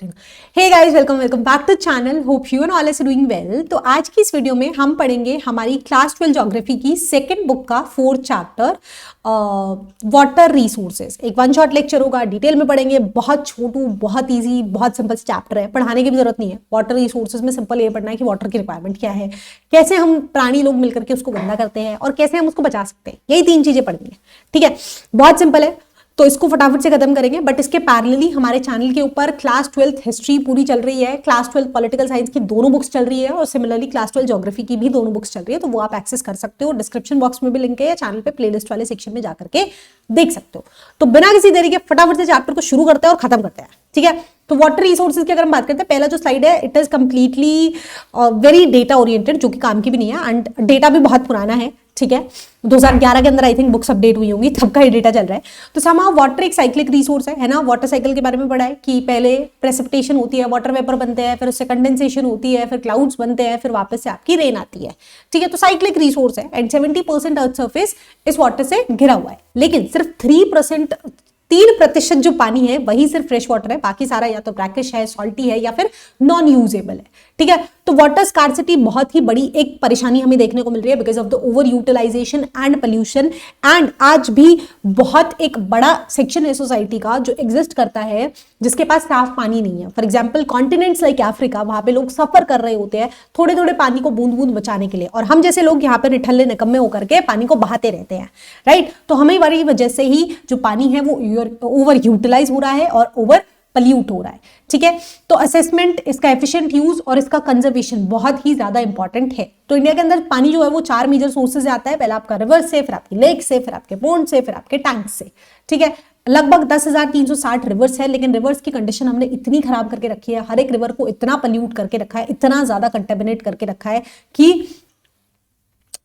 Hey guys, welcome back to channel. Hope you and all is doing well. तो आज की इस video में हम पढ़ेंगे हमारी क्लास 12 ज्योग्राफी की सेकंड बुक का 4th चैप्टर वाटर रिसोर्सेज। एक वन शॉट लेक्चर होगा, डिटेल में पढ़ेंगे। बहुत छोटू, बहुत इजी, बहुत सिंपल चैप्टर है, पढ़ाने की भी जरूरत नहीं है। वाटर रिसोर्सेज में सिंपल ये पढ़ना है कि वाटर की रिक्वायरमेंट क्या है, कैसे हम प्राणी लोग मिलकर के उसको गंदा करते हैं और कैसे हम उसको बचा सकते हैं। यही 3 चीजें पढ़नी है, ठीक है। बहुत सिंपल है, तो इसको फटाफट से खत्म करेंगे। बट इसके पैरेलली हमारे चैनल के ऊपर क्लास 12 हिस्ट्री पूरी चल रही है, क्लास 12 पॉलिटिकल साइंस की दोनों बुक्स चल रही है और सिमिलरली क्लास 12 ज्योग्राफी की भी दोनों बुक्स चल रही है। तो वो आप एक्सेस कर सकते हो, डिस्क्रिप्शन बॉक्स में भी लिंक है या चैनल पे प्लेलिस्ट वाले सेक्शन में जाकर के देख सकते हो। तो बिना किसी देरी के फटाफट से चैप्टर को शुरू करते हैं और खत्म करते हैं, ठीक है। तो वाटर रिसोर्सेज की अगर हम बात करते हैं, पहला जो स्लाइड है it is completely very data oriented, जो कि काम की भी नहीं है एंड डेटा भी बहुत पुराना है, ठीक है। 2011 के अंदर आई थिंक बुक्स अपडेट हुई होंगी, तब का ये डेटा चल रहा है। तो समा वाटर एक साइक्लिक रिसोर्स है ना। वाटर साइकिल के बारे में पढ़ा है कि पहले प्रेसिपिटेशन होती है, वाटर वेपर बनते हैं, फिर उससे कंडेंसेशन होती है, फिर क्लाउड्स बनते हैं, फिर वापस से आपकी रेन आती है, ठीक है। तो साइक्लिक रिसोर्स है एंड 70% अर्थ सर्फेस इस वाटर से घिरा हुआ है। लेकिन सिर्फ 3% जो पानी है वही सिर्फ फ्रेश वाटर है, बाकी सारा या तो ब्रैकिश है, सॉल्टी है या फिर नॉन यूजेबल है, ठीक है। तो वाटर स्कार्सिटी बहुत ही बड़ी एक परेशानी हमें देखने को मिल रही है because of the over utilisation and pollution. And आज भी बहुत एक बड़ा सेक्शन है सोसाइटी का जो एग्जिस्ट करता है जिसके पास साफ पानी नहीं है। For example continents like Africa, वहां पे लोग सफर कर रहे होते हैं थोड़े थोड़े पानी को बूंद बूंद बचाने के लिए, और हम जैसे लोग यहाँ पे निठल्ले निकम्मे होकर के पानी को बहाते रहते हैं, राइट। तो हमारी वजह से ही जो पानी है वो ओवर यूटिलाइज हो रहा है और ओवर पल्यूट हो रहा है, ठीक है। तो असेसमेंट, इसका एफिशिएंट यूज और इसका कंजर्वेशन बहुत ही ज्यादा इंपॉर्टेंट है। तो इंडिया के अंदर पानी जो है वो 4 मेजर सोर्सेज से आता है। पहला आपका रिवर से, फिर आपकी लेक से, फिर आपके पोंड से, फिर आपके टैंक से, ठीक है। लगभग 10,360 रिवर्स है, लेकिन रिवर्स की कंडीशन हमने इतनी खराब करके रखी है, हर एक रिवर को इतना पल्यूट करके रखा है, इतना ज्यादा कंटेमिनेट करके रखा है कि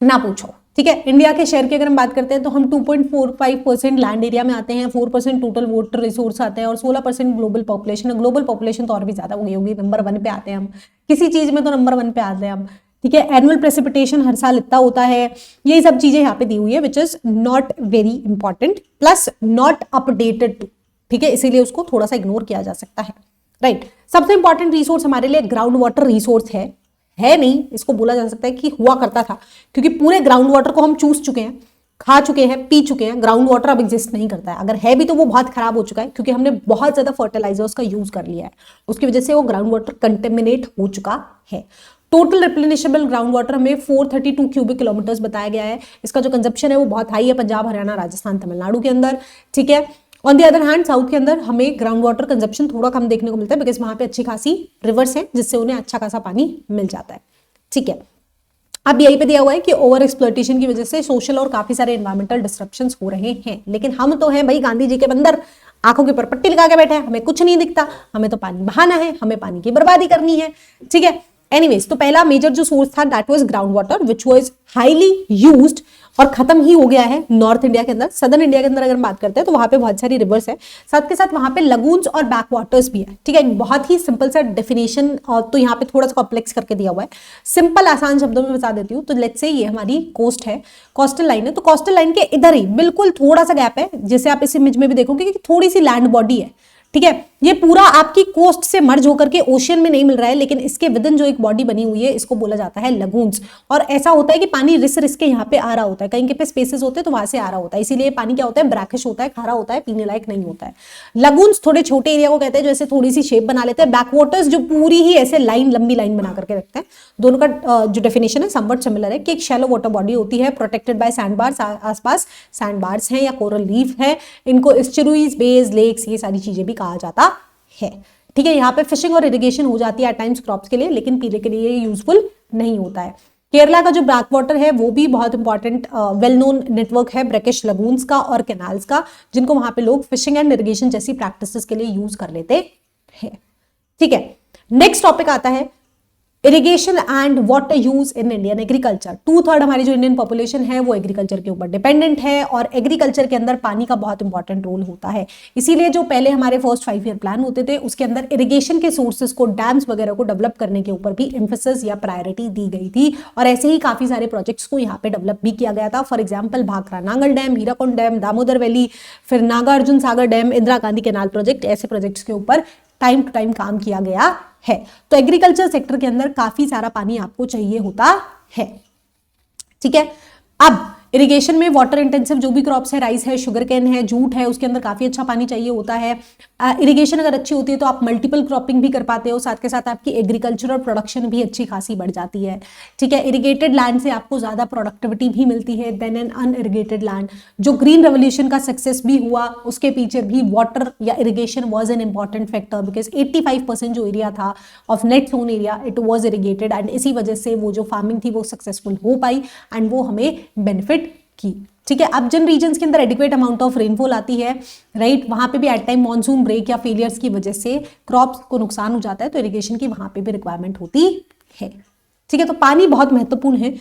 ना पूछो, ठीक है। इंडिया के शेयर की अगर हम बात करते हैं तो हम 2.45% लैंड एरिया में आते हैं, 4% टोटल वाटर रिसोर्स आते हैं और 16% ग्लोबल पॉपुलेशन है। ग्लोबल पॉपुलेशन तो और भी ज्यादा हो गई होगी, नंबर 1 पे आते हैं हम, किसी चीज में तो नंबर 1 पे आते हैं हम, ठीक है। एनुअल प्रेसिपिटेशन हर साल इतना होता है, ये सब चीजें यहाँ पे दी हुई है which is not very important plus not updated too, ठीक है। इसीलिए उसको थोड़ा सा इग्नोर किया जा सकता है, राइट। सबसे इंपॉर्टेंट रिसोर्स हमारे लिए ग्राउंड वाटर रिसोर्स है नहीं, इसको बोला जा सकता है कि हुआ करता था, क्योंकि पूरे ग्राउंड वाटर को हम चूस चुके हैं, खा चुके हैं, पी चुके हैं। ग्राउंड वाटर अब एग्जिस्ट नहीं करता है, अगर है भी तो वो बहुत खराब हो चुका है क्योंकि हमने बहुत ज्यादा फर्टिलाइजर्स का यूज कर लिया है, उसकी वजह से वो ग्राउंड वाटर कंटेमिनेट हो चुका है। टोटल रिप्लेनिशेबल ग्राउंड वाटर हमें 432 क्यूबिक किलोमीटर्स बताया गया है। इसका जो कंजप्शन है वो बहुत हाई है पंजाब, हरियाणा, राजस्थान, तमिलनाडु के अंदर, ठीक है। On the other hand south के अंदर हमें ग्राउंड वाटर कंजप्शन थोड़ा कम देखने को मिलता है बिकॉज वहां पे अच्छी खासी रिवर्स है जिससे उन्हें अच्छा खासा पानी मिल जाता है, ठीक है। अब यही पे दिया हुआ है कि ओवर एक्सप्लॉयटेशन की वजह से सोशल और काफी सारे एनवायरमेंटल डिस्ट्रप्शंस हो रहे हैं, लेकिन हम तो हैं भाई गांधी जी के बंदर, आंखों के ऊपर पट्टी लगा के बैठे हैं, हमें कुछ नहीं दिखता, हमें तो पानी बहाना है, हमें पानी की बर्बादी करनी है, ठीक है। एनीवेज, तो पहला मेजर जो सोर्स था that was ground water which was highly used और खत्म ही हो गया है नॉर्थ इंडिया के अंदर। सदर्न इंडिया के अंदर अगर हम बात करते हैं तो वहां पे बहुत सारी रिवर्स है, साथ के साथ वहां पे लगून्स और बैक वाटर्स भी है, ठीक है। बहुत ही सिंपल सा डेफिनेशन, तो यहाँ पे थोड़ा सा कॉम्प्लेक्स करके दिया हुआ है, सिंपल आसान शब्दों में बता देती हूँ। तो लेट्स से ये हमारी कोस्ट है, कोस्टल लाइन है, तो कोस्टल लाइन के इधर ही बिल्कुल थोड़ा सा गैप है, जैसे आप इस इमेज में भी देखोगे कि थोड़ी सी लैंड बॉडी है, ठीक है। ये पूरा आपकी कोस्ट से मर्ज होकर के ओशियन में नहीं मिल रहा है, लेकिन इसके विदिन जो एक बॉडी बनी हुई है इसको बोला जाता है लगून्स। और ऐसा होता है कि पानी रिस रिस के यहाँ पे आ रहा होता है, कहीं के पे स्पेसेस होते हैं तो वहां से आ रहा होता है, इसीलिए पानी क्या होता है, ब्रैकिश होता है, खारा होता है, पीने लायक नहीं होता है। लगून्स थोड़े छोटे एरिया को कहते हैं जो ऐसे थोड़ी सी शेप बना लेते हैं। बैकवाटर्स जो पूरी ही ऐसे लाइन, लंबी लाइन बना करके रखते हैं। दोनों का जो डेफिनेशन है समवट सिमिलर है कि एक शैलो वाटर बॉडी होती है प्रोटेक्टेड बाय सैंड बार्स, आसपास सैंड बार्स हैं या कोरल रीफ है, इनको एस्चुरीज, बेज, लेक्स, ये सारी चीजें भी कहा जाता है, ठीक है। यहाँ पे फिशिंग और इरिगेशन हो जाती है एट टाइम्स क्रॉप्स के लिए, लेकिन पीने के लिए यूजफुल नहीं होता है। केरला का जो बैक वाटर है वो भी बहुत इंपॉर्टेंट वेल नोन नेटवर्क है ब्रैकिश लगून्स का और कैनाल्स का, जिनको वहां पे लोग फिशिंग एंड इरिगेशन जैसी प्रैक्टिसेस के लिए यूज कर लेते हैं, ठीक है। नेक्स्ट टॉपिक आता है irrigation and water use in Indian agriculture. 2/3 हमारी जो इंडियन पॉपुलेशन है वो एग्रीकल्चर के ऊपर डिपेंडेंट है और एग्रीकल्चर के अंदर पानी का बहुत इंपॉर्टेंट रोल होता है। इसीलिए जो पहले हमारे फर्स्ट 5 ईयर प्लान होते थे उसके अंदर इरिगेशन के सोर्सेज को, डैम्स वगैरह को डेवलप करने के ऊपर भी एम्फेसिस या प्रायोरिटी दी गई थी और ऐसे ही काफी सारे प्रोजेक्ट्स को यहाँ पे डेवलप भी किया गया था। For example Bhakra Nangal dam, Hirakud dam, Damodar valley, फिर Nagarjuna Sagar dam, Indira Gandhi canal project, ऐसे प्रोजेक्ट्स के ऊपर टाइम टू टाइम काम किया गया है। तो एग्रीकल्चर सेक्टर के अंदर काफी सारा पानी आपको चाहिए होता है। ठीक है, अब इरिगेशन में वाटर इंटेंसिव जो भी क्रॉप्स है, राइस है, शुगर केन है, जूट है, उसके अंदर काफी अच्छा पानी चाहिए होता है। इरिगेशन अगर अच्छी होती है तो आप मल्टीपल क्रॉपिंग भी कर पाते हो, साथ के साथ आपकी एग्रीकल्चरल प्रोडक्शन भी अच्छी खासी बढ़ जाती है। ठीक है, इरिगेटेड लैंड से आपको ज्यादा प्रोडक्टिविटी भी मिलती है देन एन अनइरिगेटेड लैंड। जो ग्रीन रेवोल्यूशन का सक्सेस भी हुआ उसके पीछे भी वाटर या irrigation was an important factor, because 85% जो एरिया था of net sown area it was irrigated, and इसी वजह से वो जो फार्मिंग थी वो सक्सेसफुल हो पाई एंड वो हमें बेनिफिट की। ठीक है, अब जिन रीजन्स के अंदर एडिक्वेट अमाउंट ऑफ रेनफॉल आती है, राइट, वहां पे भी एट टाइम मानसून ब्रेक या फेलियर्स की वजह से क्रॉप्स को नुकसान हो जाता है, तो इरिगेशन की वहां पे भी रिक्वायरमेंट होती है। ठीक है, तो पानी बहुत महत्वपूर्ण है।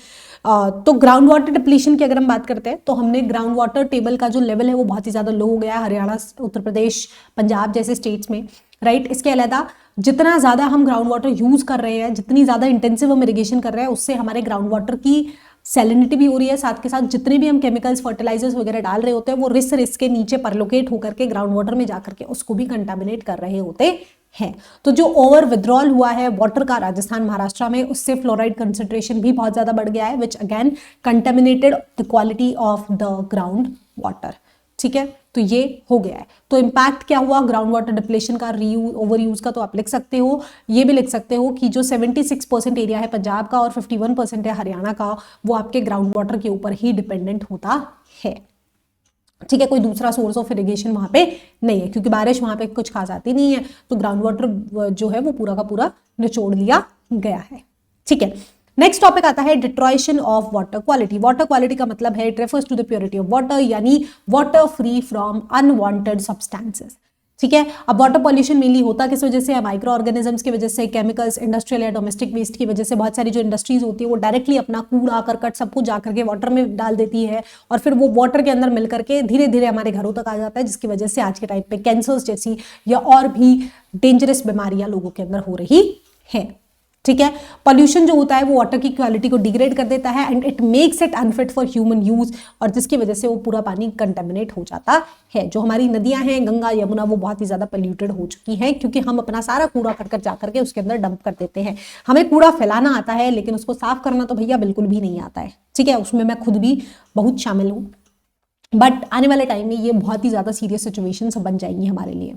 तो ग्राउंड वाटर डिप्लीशन की अगर हम बात करते हैं तो हमने ग्राउंड वाटर टेबल का जो लेवल है वो बहुत ही ज्यादा लो हो गया है हरियाणा, उत्तर प्रदेश, पंजाब जैसे स्टेट्स में, राइट। इसके अलावा जितना ज्यादा हम ग्राउंड वाटर यूज कर रहे हैं, जितनी ज्यादा इंटेंसिव हम इरिगेशन कर रहे हैं, उससे हमारे ग्राउंड वाटर की सैलिनिटी भी हो रही है, साथ के साथ जितने भी हम केमिकल्स फर्टिलाइजर्स वगैरह डाल रहे होते हैं वो रिस के नीचे परलोकेट होकर के ग्राउंड वाटर में जाकर के उसको भी कंटामिनेट कर रहे होते हैं। तो जो ओवर विड्रॉल हुआ है वाटर का राजस्थान महाराष्ट्र में, उससे फ्लोराइड कंसेंट्रेशन भी बहुत ज्यादा बढ़ गया है, which again contaminated the quality of the ground water. ठीक है, तो ये हो गया है। तो इम्पैक्ट क्या हुआ ग्राउंड वाटर डिप्लेशन का, रीयूज, ओवर यूज का, तो आप लिख सकते हो, ये भी लिख सकते हो कि जो 76% एरिया है पंजाब का और 51% है हरियाणा का, वो आपके ग्राउंड वाटर के ऊपर ही डिपेंडेंट होता है। ठीक है, कोई दूसरा सोर्स ऑफ इरिगेशन वहां पे नहीं है, क्योंकि बारिश वहां पे कुछ खास आती नहीं है, तो ग्राउंड वाटर जो है वो पूरा का पूरा निचोड़ लिया गया है। ठीक है, नेक्स्ट टॉपिक आता है deterioration of water quality. Water quality का मतलब है it refers to the purity of water, यानी water free from unwanted substances. ठीक है, अब वाटर पॉल्यूशन मेनली होता किस वजह से है, माइक्रो ऑर्गेनिजम्स की वजह से, केमिकल्स, इंडस्ट्रियल या डोमेस्टिक वेस्ट की वजह से। बहुत सारी जो इंडस्ट्रीज होती है वो डायरेक्टली अपना कूड़ा करकट सब कुछ जाकर के वाटर में डाल देती है और फिर वो वाटर के अंदर मिल करके धीरे धीरे हमारे घरों तक आ जाता है, जिसकी वजह से आज के टाइम पे कैंसर्स जैसी या और भी डेंजरस बीमारियां लोगों के अंदर हो रही है। ठीक है, पॉल्यूशन जो होता है वो वाटर की क्वालिटी को डिग्रेड कर देता है and it makes it unfit for human use, और जिसकी वजह से वो पूरा पानी कंटेमिनेट हो जाता है। जो हमारी नदियां हैं गंगा यमुना वो बहुत ही ज्यादा पोल्यूटेड हो चुकी हैं, क्योंकि हम अपना सारा कूड़ा करकट जाकर के उसके अंदर डंप कर देते हैं। हमें कूड़ा फैलाना आता है लेकिन उसको साफ करना तो भैया बिल्कुल भी नहीं आता है। ठीक है, उसमें मैं खुद भी बहुत शामिल हूँ, बट आने वाले टाइम में ये बहुत ही ज्यादा सीरियस सिचुएशन बन जाएंगी हमारे लिए।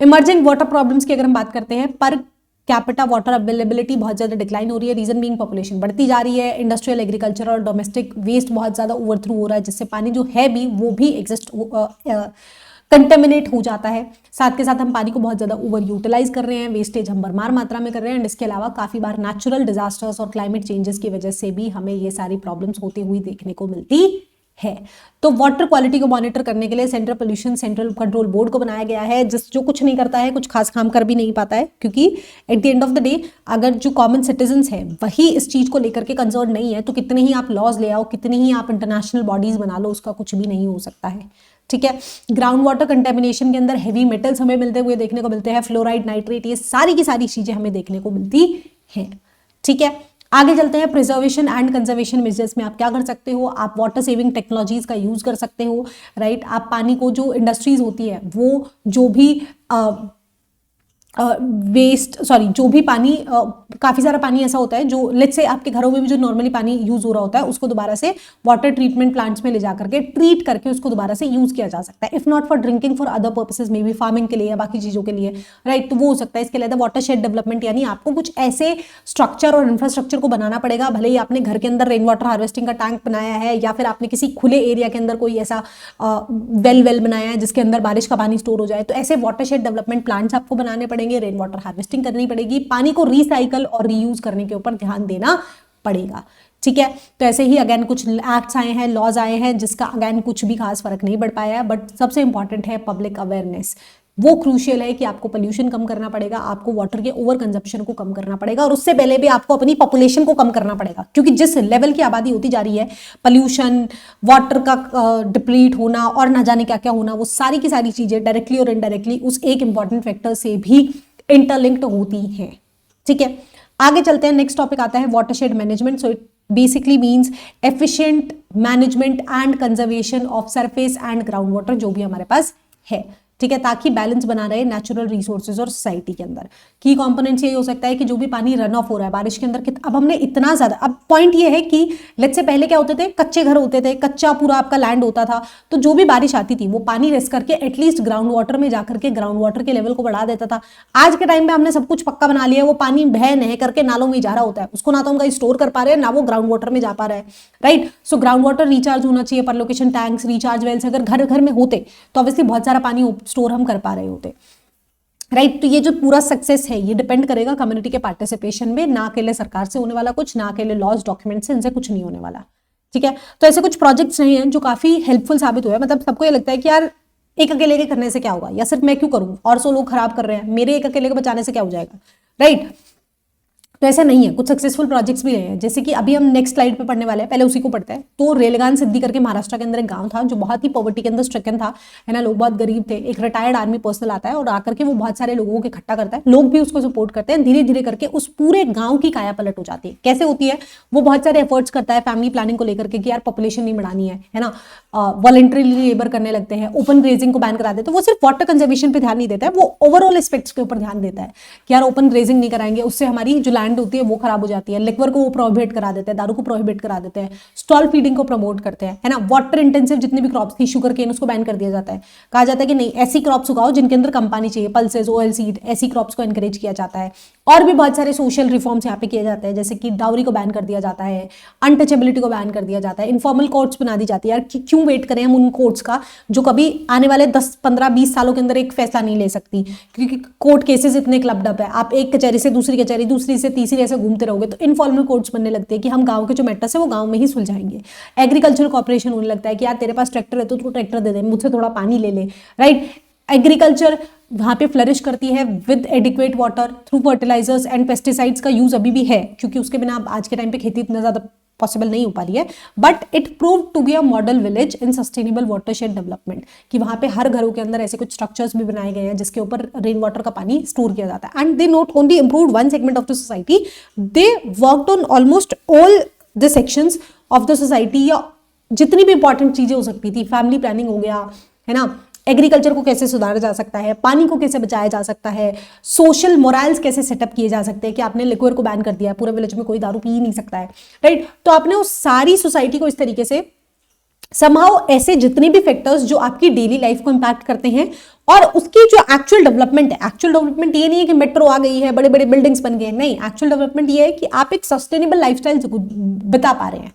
इमर्जिंग वाटर प्रॉब्लम्स की अगर हम बात करते हैं, पर कैपिटा वाटर अवेलेबिलिटी बहुत ज्यादा डिक्लाइन हो रही है, रीजन बीइंग पॉपुलेशन बढ़ती जा रही है, इंडस्ट्रियल, एग्रीकल्चर और डोमेस्टिक वेस्ट बहुत ज्यादा ओवरथ्रू हो रहा है, जिससे पानी जो है भी वो भी एग्जिस्ट कंटेमिनेट हो जाता है। साथ के साथ हम पानी को बहुत ज्यादा ओवर यूटिलाइज कर रहे हैं, वेस्टेज हम भरमार मात्रा में कर रहे हैं, एंड इसके अलावा काफी बार नेचुरल डिजास्टर्स और क्लाइमेट चेंजेस की वजह से भी हमें ये सारी प्रॉब्लम्स होती हुई देखने को मिलती है। तो वाटर क्वालिटी को मॉनिटर करने के लिए central pollution central control board को बनाया गया है, जो कुछ नहीं करता है, कुछ खास काम कर भी नहीं पाता है, क्योंकि at the end of the day अगर जो कॉमन सिटीजन्स हैं वही इस चीज को लेकर के कंसर्न नहीं है, तो कितने ही आप लॉज ले आओ, कितने ही आप इंटरनेशनल बॉडीज बना लो, उसका कुछ भी नहीं हो सकता है। ठीक है, ग्राउंड वाटर कंटेमिनेशन के अंदर हैवी मेटल्स हमें मिलते हुए देखने को मिलते हैं, फ्लोराइड, नाइट्रेट, ये सारी की सारी चीजें हमें देखने को मिलती हैं। ठीक है, आगे चलते हैं। प्रिजर्वेशन एंड कंजर्वेशन मेजर्स में आप क्या कर सकते हो, आप वाटर सेविंग टेक्नोलॉजीज का यूज कर सकते हो, राइट। आप पानी को, जो इंडस्ट्रीज होती है वो जो भी जो भी पानी, काफी सारा पानी ऐसा होता है जो लेट्स से आपके घरों में भी जो नॉर्मली पानी यूज हो रहा होता है उसको दोबारा से वाटर ट्रीटमेंट प्लांट्स में ले जाकर के ट्रीट करके उसको दोबारा से यूज किया जा सकता है, if not for drinking, for other purposes, may bee farming के लिए या बाकी चीजों के लिए, राइट। तो वो हो सकता है। इसके अलावा वाटर शेड डेवलपमेंट, यानी आपको कुछ ऐसे स्ट्रक्चर और इंफ्रास्ट्रक्चर को बनाना पड़ेगा, भले ही आपने घर के अंदर रेन वाटर हार्वेस्टिंग का टैंक बनाया है या फिर आपने किसी खुले एरिया के अंदर कोई ऐसा वेल बनाया है जिसके अंदर बारिश का पानी स्टोर हो जाए, तो ऐसे वाटर शेड डेवलपमेंट प्लांट्स आपको बनाने पड़ेंगे, रेन वाटर हार्वेस्टिंग करनी पड़ेगी, पानी को रिसाइकल और रीयूज करने के ऊपर ध्यान देना पड़ेगा। ठीक है, तो ऐसे ही अगेन कुछ एक्ट्स आए हैं, लॉज आए हैं, जिसका अगेन कुछ भी खास फर्क नहीं पड़ पाया है, बट सबसे इंपॉर्टेंट है पब्लिक अवेयरनेस। वो क्रूशियल है कि आपको पोल्यूशन कम करना पड़ेगा, आपको वाटर के ओवर कंजप्शन को कम करना पड़ेगा, और उससे पहले भी आपको अपनी पॉपुलेशन को कम करना पड़ेगा, क्योंकि जिस लेवल की आबादी होती जा रही है, पोल्यूशन, वाटर का डिप्लीट होना और ना जाने क्या क्या होना, वो सारी की सारी चीजें डायरेक्टली और इनडायरेक्टली उस एक इंपॉर्टेंट फैक्टर से भी इंटरलिंक्ड होती हैं। ठीक है, आगे चलते हैं। नेक्स्ट टॉपिक आता है watershed management. So it basically means efficient management and conservation of surface and ground water, जो भी हमारे पास है। ठीक है, ताकि बैलेंस बना रहे नेचुरल रिसोर्सेज और सोसाइटी के अंदर। की कंपोनेंट्स ये हो सकता है कि जो भी पानी रन ऑफ हो रहा है बारिश के अंदर, अब हमने इतना ज्यादा, अब पॉइंट ये है कि लेट्स से पहले क्या होते थे, कच्चे घर होते थे, कच्चा पूरा आपका लैंड होता था, तो जो भी बारिश आती थी वो पानी रेस्ट करके एटलीस्ट ग्राउंड वाटर में जाकर के ग्राउंड वाटर के लेवल को बढ़ा देता था। आज के टाइम पे हमने सब कुछ पक्का बना लिया है, वो पानी बह नह करके नालों में जा रहा होता है, उसको ना तो हम कहीं स्टोर कर पा रहे हैं ना वो ग्राउंड वाटर में जा पा रहा है, right. So ground water recharge होना चाहिए, पर लोकेशन टैंक्स, रिचार्ज वेल्स अगर घर घर में होते तो ऑब्वियसली बहुत सारा पानी स्टोर हम कर पा रहे होते, राइट। तो ये जो पूरा सक्सेस है ये डिपेंड करेगा कम्युनिटी के पार्टिसिपेशन में, ना अकेले सरकार से होने वाला कुछ, ना अकेले लॉज डॉक्यूमेंट से, इनसे कुछ नहीं होने वाला, ठीक है। तो ऐसे कुछ प्रोजेक्ट्स नहीं हैं जो काफी हेल्पफुल साबित हुए, मतलब सबको ये लगता है कि यार एक अकेले के करने से क्या होगा, या सिर्फ मैं क्यों करूं, और 100 लोग खराब कर रहे हैं, मेरे एक अकेले को बचाने से क्या हो जाएगा, राइट। तो ऐसा नहीं है, कुछ सक्सेसफुल प्रोजेक्ट्स भी रहे हैं, जैसे कि अभी हम नेक्स्ट स्लाइड पे पढ़ने वाले हैं, पहले उसी को पढ़ते हैं। तो रेलगान सिद्धि करके महाराष्ट्र के अंदर एक गांव था जो बहुत ही पॉवर्टी के अंदर स्ट्रिकन था, है ना, लोग बहुत गरीब थे। एक रिटायर्ड आर्मी पर्सनल आता है और आकर के वो बहुत सारे लोगों को इकट्ठा करता है, लोग भी उसको सपोर्ट करते हैं, धीरे धीरे करके उस पूरे गाँव की काया पलट हो जाती है। कैसे होती है, वो बहुत सारे एफर्ट्स करता है फैमिली प्लानिंग को लेकर के कि यार पॉपुलेशन नहीं बढ़ानी है ना, वॉलंटरीली लेबर करने लगते हैं, ओपन ग्रेजिंग को बैन करा देते हैं। वो सिर्फ वाटर कंजर्वेशन पे ध्यान नहीं देता है, वो ओवरऑल एस्पेक्ट्स के ऊपर ध्यान देता है कि यार ओपन ग्रेजिंग नहीं कराएंगे, उससे हमारी जो लैंड होती है वो खराब जाती है। लिक्वर को वो प्रोहिबिट करा देते हैं, दारू को प्रोहिबिट करा देते हैं, स्टॉल फीडिंग को प्रमोट करते हैं, है ना। वाटर इंटेंसिव जितनी भी क्रॉप्स थी, शुगर केन, उसको बैन कर दिया जाता है। कहा जाता है कि नहीं, ऐसी क्रॉप्स उगाओ जिनके अंदर कम पानी चाहिए, पल्सेस, ऑयल सीड, ऐसी क्रॉप्स को एनकरेज किया जाता है। और भी बहुत सारे सोशल रिफॉर्म्स यहाँ पे किए जाते हैं, जैसे कि डाउरी को बैन कर दिया जाता है, अनटचेबिलिटी को बैन कर दिया जाता है, इनफॉर्मल कोर्ट्स बना दी जाती है। यार क्यों वेट करें हम उन कोर्ट्स का जो कभी आने वाले 10, 15, 20 सालों के अंदर एक फैसला नहीं ले सकती, क्योंकि कोर्ट केसेस इतने क्लब्ड अप है। आप एक कचहरी से दूसरी कचहरी, दूसरी से तीसरी ऐसे घूमते रहोगे तो इनफॉर्मल कोर्ट्स बनने लगते हैं कि हम गांव के जो मैटर्स है वो गांव में ही सुलझाएंगे। एग्रीकल्चर कॉर्पोरेशन होने लगता है कि यार तेरे पास ट्रैक्टर है तो तू ट्रैक्टर दे दे, मुझसे थोड़ा पानी ले ले, राइट। एग्रीकल्चर वहां पे फ्लरिश करती है with adequate water through fertilisers and pesticides का यूज अभी भी है, क्योंकि उसके बिना आज के टाइम पे खेती इतना ज्यादा पॉसिबल नहीं हो पा रही है। But it prove to be a model village in sustainable watershed development, कि वहां पे हर घरों के अंदर ऐसे कुछ स्ट्रक्चर्स भी बनाए गए हैं जिसके ऊपर रेन वाटर का पानी स्टोर किया जाता है। And they not only improve one segment of the society, they worked on almost all the sections of the society, या जितनी भी इंपॉर्टेंट चीजें हो सकती थी, फैमिली प्लानिंग हो गया, है ना, एग्रीकल्चर को कैसे सुधारा जा सकता है, पानी को कैसे बचाया जा सकता है, सोशल मोरल्स कैसे सेटअप किए जा सकते हैं, कि आपने लिक्वर को बैन कर दिया है, पूरे विलेज में कोई दारू पी ही नहीं सकता है, राइट। तो आपने उस सारी सोसाइटी को इस तरीके से समहाउ ऐसे जितने भी फैक्टर्स जो आपकी डेली लाइफ को इंपैक्ट करते हैं और उसकी जो एक्चुअल डेवलपमेंट है, एक्चुअल डेवलपमेंट ये नहीं है कि मेट्रो आ गई है, बड़े बड़े बिल्डिंग्स बन गए, नहीं, एक्चुअल डेवलपमेंट ये है कि आप एक सस्टेनेबल लाइफस्टाइल बिता पा रहे हैं,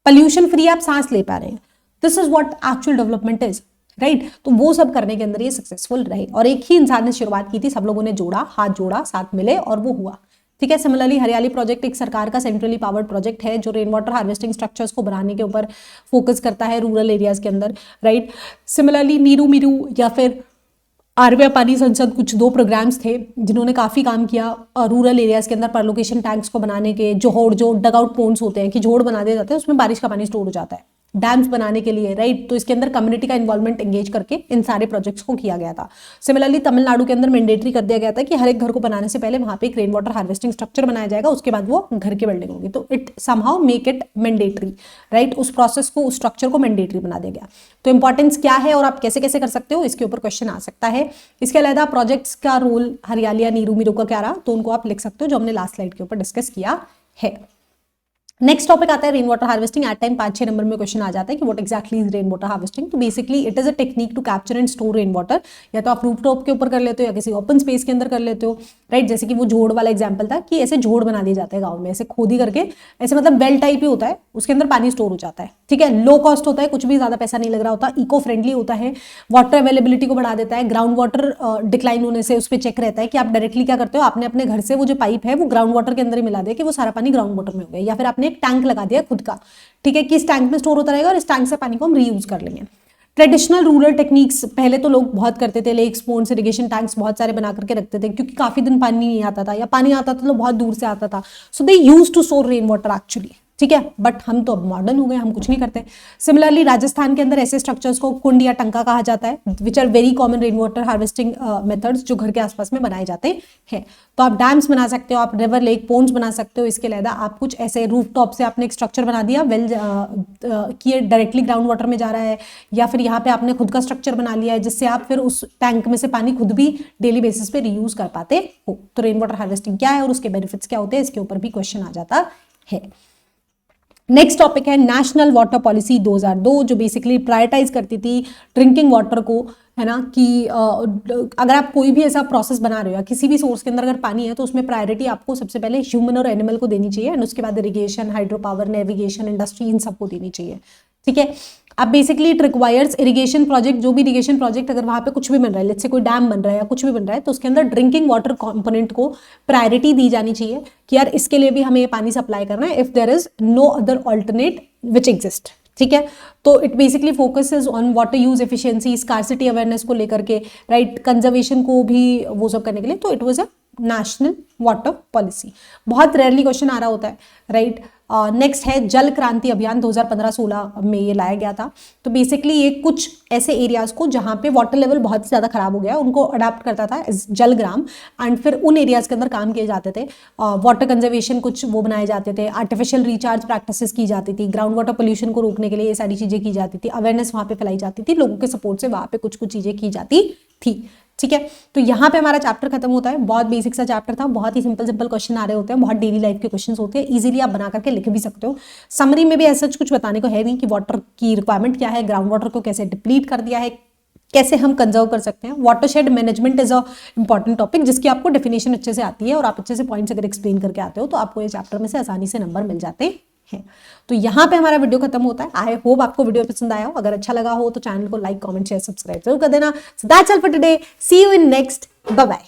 पोल्यूशन फ्री आप सांस ले पा रहे हैं। This is what actual development is, right. तो वो सब करने के अंदर ये सक्सेसफुल रहे, और एक ही इंसान ने शुरुआत की थी, सब लोगों ने जोड़ा, हाथ जोड़ा, साथ मिले और वो हुआ, ठीक है। सिमिलरली हरियाली प्रोजेक्ट एक सरकार का सेंट्रली पावर्ड प्रोजेक्ट है जो रेन वाटर हार्वेस्टिंग स्ट्रक्चर्स को बनाने के ऊपर फोकस करता है रूरल एरियाज के अंदर, राइट। सिमिलरली नीरू मीरू या फिर आरवे पानी संसद, कुछ 2 प्रोग्राम्स थे जिन्होंने काफ़ी काम किया रूरल एरियाज के अंदर परलोकेशन टैंक्स को बनाने के, जो डग आउट पोन्ड्स होते हैं कि जोड़ बना दिए जाते हैं, उसमें बारिश का पानी स्टोर हो जाता है, डैम्स बनाने के लिए, राइट। तो इसके अंदर कम्युनिटी का इन्वॉल्वमेंट एंगेज करके इन सारे प्रोजेक्ट्स को किया गया था। सिमिलरली तमिलनाडु के अंदर मैंडेटरी कर दिया गया था कि हर एक घर को बनाने से पहले वहां पे एक रेन वाटर हार्वेस्टिंग स्ट्रक्चर बनाया जाएगा, उसके बाद वो घर की बिल्डिंग होगी। तो it somehow make it mandatory, right. उस प्रोसेस को, उस स्ट्रक्चर को मैंडेटरी बना दिया गया। तो इंपॉर्टेंस क्या है और आप कैसे कैसे कर सकते हो, इसके ऊपर क्वेश्चन आ सकता है। इसके अलावा प्रोजेक्ट्स का रोल हरियाली या नीरू मीरू का क्या रहा, तो उनको आप लिख सकते हो, जो हमने लास्ट स्लाइड के ऊपर डिस्कस किया है। नेक्स्ट टॉपिक आता है rain water harvesting. At time 5-6 number में क्वेश्चन आ जाता है कि what exactly is rain water harvesting. तो basically it is a technique to capture and store rain water, या तो आप रूफ टॉप के ऊपर कर लेते हो या किसी ओपन स्पेस के अंदर कर लेते हो, राइट। जैसे कि वो झोड़ वाला एग्जाम्पल था कि ऐसे झोड़ बना दिए जाते हैं गाँव में, ऐसे खोदी करके, ऐसे मतलब वेल टाइप ही होता है, उसके अंदर पानी स्टोर हो जाता है, ठीक है। लो कॉस्ट होता है, कुछ भी ज्यादा पैसा नहीं लग रहा होता, इको फ्रेंडली होता है, वाटर अवेलेबिलिटी को बढ़ा देता है, ग्राउंड वाटर डिक्लाइन होने से उस पर चेक रहता है कि आप डायरेक्टली क्या करते हो, आपने अपने घर से वो जो पाइप है वो ग्राउंड वाटर के अंदर ही मिला दिया कि वो सारा पानी ग्राउंड वाटर में हो गया, या फिर आपने एक टैंक लगा दिया खुद का, ठीक है, कि इस टैंक में स्टोर होता रहेगा और इस टैंक से पानी को हम रीयूज कर लेंगे। ट्रेडिशनल रूरल टेक्निक्स पहले तो लोग बहुत करते थे, लेक्स, पोन्ड्स, इरिगेशन टैंक्स बहुत सारे बना करके रखते थे, क्योंकि काफी दिन पानी नहीं आता था, या पानी आता था तो बहुत दूर से आता था, so they used to store rain water actually, ठीक है, बट हम तो अब मॉडर्न हो गए, हम कुछ नहीं करते। सिमिलरली राजस्थान के अंदर ऐसे स्ट्रक्चर्स को कुंड या टंका कहा जाता है, which are very common rain water harvesting methods जो घर के आसपास में बनाए जाते हैं। तो आप डैम्स बना सकते हो, आप रिवर लेक पोन्ड्स बना सकते हो। इसके अलावा आप कुछ ऐसे रूफ टॉप से आपने एक स्ट्रक्चर बना दिया, वेल कि डायरेक्टली ग्राउंड वाटर में जा रहा है, या फिर यहाँ पे आपने खुद का स्ट्रक्चर बना लिया है जिससे आप फिर उस टैंक में से पानी खुद भी डेली बेसिस पे रीयूज कर पाते हो। तो रेन वाटर हार्वेस्टिंग क्या है और उसके बेनिफिट्स क्या होते हैं, इसके ऊपर भी क्वेश्चन आ जाता है। नेक्स्ट टॉपिक है नेशनल वाटर पॉलिसी 2002, जो बेसिकली प्रायोरिटाइज करती थी ड्रिंकिंग वाटर को, है ना, कि अगर आप कोई भी ऐसा प्रोसेस बना रहे हो या किसी भी सोर्स के अंदर अगर पानी है तो उसमें प्रायोरिटी आपको सबसे पहले ह्यूमन और एनिमल को देनी चाहिए, एंड उसके बाद irrigation, hydro power, navigation, industry, इन सबको देनी चाहिए। ठीक है, अब basically it requires irrigation project, जो भी इरिगेशन प्रोजेक्ट अगर वहाँ पे कुछ भी बन रहा है, लेट्स से कोई डैम बन रहा है या कुछ भी बन रहा है, तो उसके अंदर ड्रिंकिंग वाटर कंपोनेंट को प्रायोरिटी दी जानी चाहिए कि यार इसके लिए भी हमें ये पानी सप्लाई करना है, if there is no other alternate which exist. ठीक है, तो it basically focuses on water use efficiency, scarcity awareness को लेकर के, राइट, कंजर्वेशन को भी वो सब करने के लिए। तो it was a national water policy. बहुत रेयरली क्वेश्चन आ रहा होता है, राइट। नेक्स्ट है जल क्रांति अभियान 2015-16 में ये लाया गया था। तो बेसिकली ये कुछ ऐसे एरियाज को जहाँ पे वाटर लेवल बहुत ही ज़्यादा खराब हो गया उनको अडाप्ट करता था जलग्राम, एंड फिर उन एरियाज के अंदर काम किए जाते थे। वाटर कंजर्वेशन कुछ वो बनाए जाते थे, आर्टिफिशियल रिचार्ज प्रैक्टिसेस की जाती थी, ग्राउंड वाटर पोल्यूशन को रोकने के लिए ये सारी चीज़ें की जाती थी, अवेयरनेस वहाँ पे फैलाई जाती थी, लोगों के सपोर्ट से वहाँ पे कुछ कुछ चीज़ें की जाती थी। ठीक है, तो यहाँ पे हमारा चैप्टर खत्म होता है। बहुत बेसिक सा चैप्टर था, बहुत ही सिंपल सिंपल क्वेश्चन आ रहे होते हैं, बहुत डेली लाइफ के क्वेश्चंस होते हैं, इजीली आप बना करके लिख भी सकते हो। समरी में भी ऐसा कुछ बताने को है नहीं कि वाटर की रिक्वायरमेंट क्या है, ग्राउंड वाटर को कैसे डिप्लीट कर दिया है, कैसे हम कंजर्व कर सकते हैं। Watershed management is a important topic जिसकी आपको डेफिनेशन अच्छे से आती है और आप अच्छे से पॉइंट्स अगर एक्सप्लेन करके आते हो तो आपको ये चैप्टर में से आसानी से नंबर मिल जाते हैं। तो यहाँ पे हमारा वीडियो खत्म होता है। आई होप आपको वीडियो पसंद आया हो, अगर अच्छा लगा हो तो चैनल को लाइक, कमेंट, शेयर, सब्सक्राइब जरूर कर देना। So that's all for today, see you in next, bye bye.